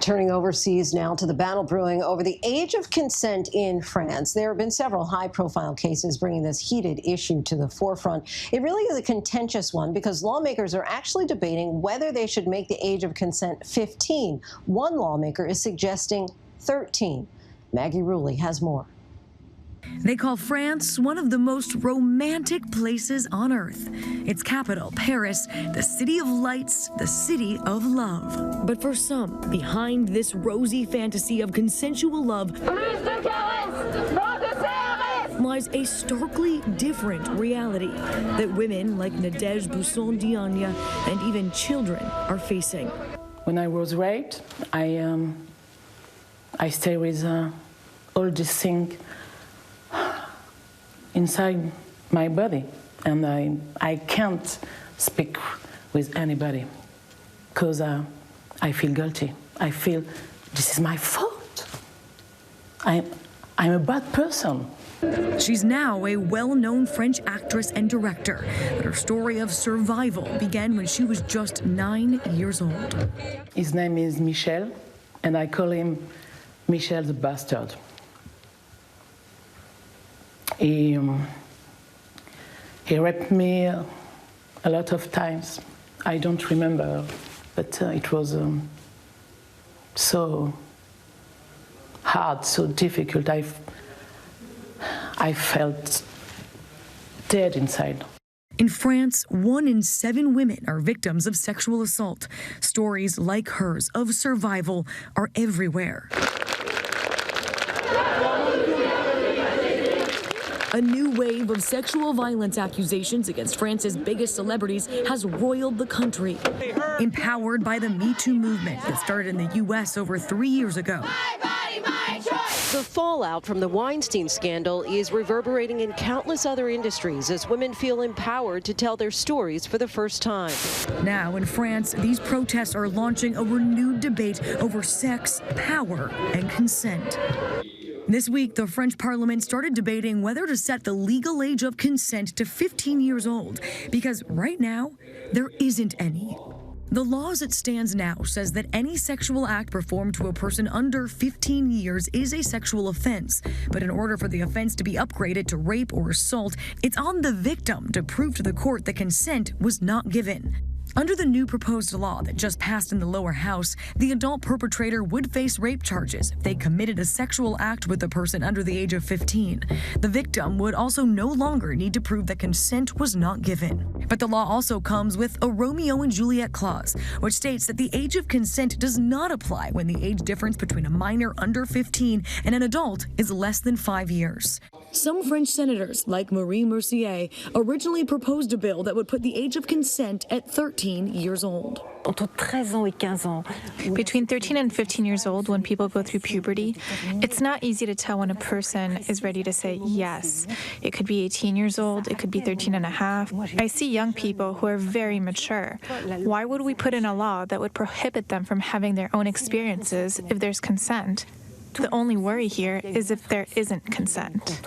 Turning overseas now to the battle brewing over the age of consent in France. There have been several high-profile cases bringing this heated issue to the forefront. It really is a contentious one because lawmakers are actually debating whether they should make the age of consent 15. One lawmaker is suggesting 13. Maggie Rulli has more. They call France one of the most romantic places on earth. Its capital, Paris, the city of lights, the city of love. But for some, behind this rosy fantasy of consensual love lies a starkly different reality that women like Nadège Busson-Diagne and even children are facing. When I was raped, I stay with all this thing inside my body, and I can't speak with anybody because I feel guilty. I feel this is my fault. I'm a bad person. She's now a well-known French actress and director, but her story of survival began when she was just 9 years old. His name is Michel, and I call him Michel the Bastard. He raped me a lot of times. I don't remember, but it was so hard, so difficult. I felt dead inside. In France, 1 in 7 women are victims of sexual assault. Stories like hers of survival are everywhere. A new wave of sexual violence accusations against France's biggest celebrities has roiled the country. Empowered by the Me Too movement that started in the U.S. over 3 years ago. My body, my choice. The fallout from the Weinstein scandal is reverberating in countless other industries as women feel empowered to tell their stories for the first time. Now in France, these protests are launching a renewed debate over sex, power, and consent. This week, the French parliament started debating whether to set the legal age of consent to 15 years old, because right now, there isn't any. The law as it stands now says that any sexual act performed to a person under 15 years is a sexual offense. But in order for the offense to be upgraded to rape or assault, it's on the victim to prove to the court that consent was not given. Under the new proposed law that just passed in the lower house, the adult perpetrator would face rape charges if they committed a sexual act with a person under the age of 15. The victim would also no longer need to prove that consent was not given. But the law also comes with a Romeo and Juliet clause, which states that the age of consent does not apply when the age difference between a minor under 15 and an adult is less than 5 years. Some French senators, like Marie Mercier, originally proposed a bill that would put the age of consent at 13 years old. Between 13 and 15 years old, when people go through puberty, it's not easy to tell when a person is ready to say yes. It could be 18 years old, it could be 13 and a half. I see young people who are very mature. Why would we put in a law that would prohibit them from having their own experiences if there's consent? The only worry here is if there isn't consent.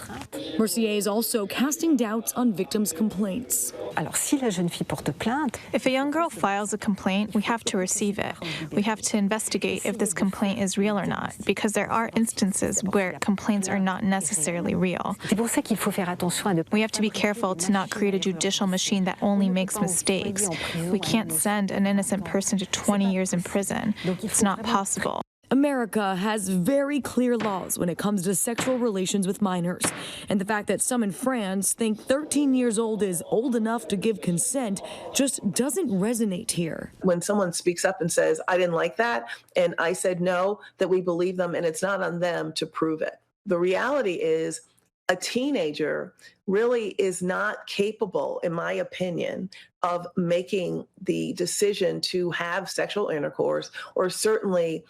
Mercier is also casting doubts on victims' complaints. If a young girl files a complaint, we have to receive it. We have to investigate if this complaint is real or not, because there are instances where complaints are not necessarily real. We have to be careful to not create a judicial machine that only makes mistakes. We can't send an innocent person to 20 years in prison. It's not possible. America has very clear laws when it comes to sexual relations with minors. And the fact that some in France think 13 years old is old enough to give consent just doesn't resonate here. When someone speaks up and says, I didn't like that, and I said no, that we believe them, and it's not on them to prove it. The reality is a teenager really is not capable, in my opinion, of making the decision to have sexual intercourse or certainly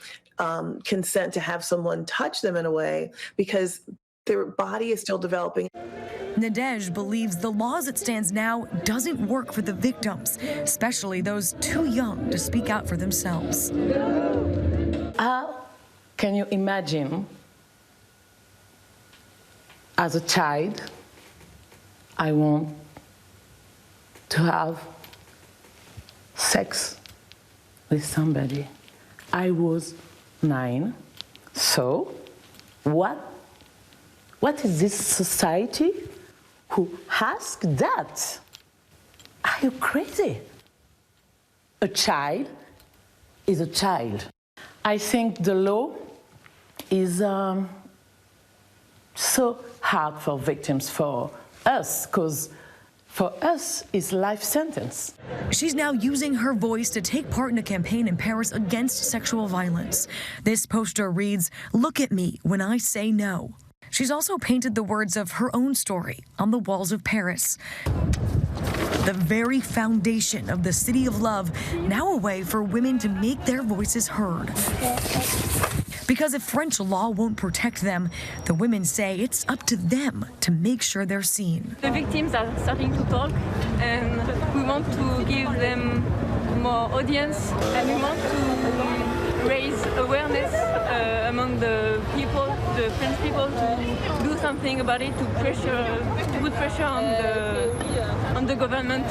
consent to have someone touch them in a way because their body is still developing. Nadège believes the law as it stands now doesn't work for the victims, especially those too young to speak out for themselves. How can you imagine, as a child, I want to have sex with somebody? I was 9. So, what is this society who asks that? Are you crazy? A child is a child. I think the law is so hard for victims, for us, because for us, it's life sentence. She's now using her voice to take part in a campaign in Paris against sexual violence. This poster reads, "Look at me when I say no." She's also painted the words of her own story on the walls of Paris. The very foundation of the City of Love, now a way for women to make their voices heard. Because if French law won't protect them, the women say it's up to them to make sure they're seen. The victims are starting to talk, and we want to give them more audience, and we want to raise awareness among the people, the French people, to do something about it, to put pressure on the government.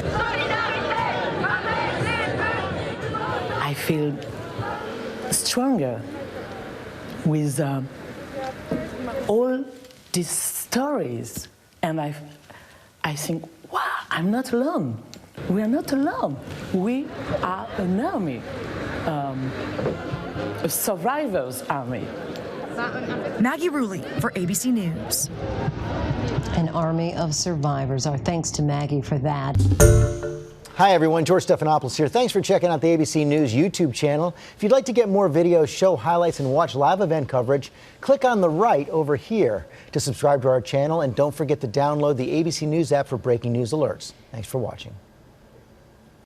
I feel stronger with all these stories, and I think, wow, I'm not alone. We are not alone. We are an army, a survivors' army. Maggie Rulli for ABC News. An army of survivors. Our thanks to Maggie for that. Hi, everyone. George Stephanopoulos here. Thanks for checking out the ABC News YouTube channel. If you'd like to get more videos, show highlights, and watch live event coverage, click on the right over here to subscribe to our channel. And don't forget to download the ABC News app for breaking news alerts. Thanks for watching.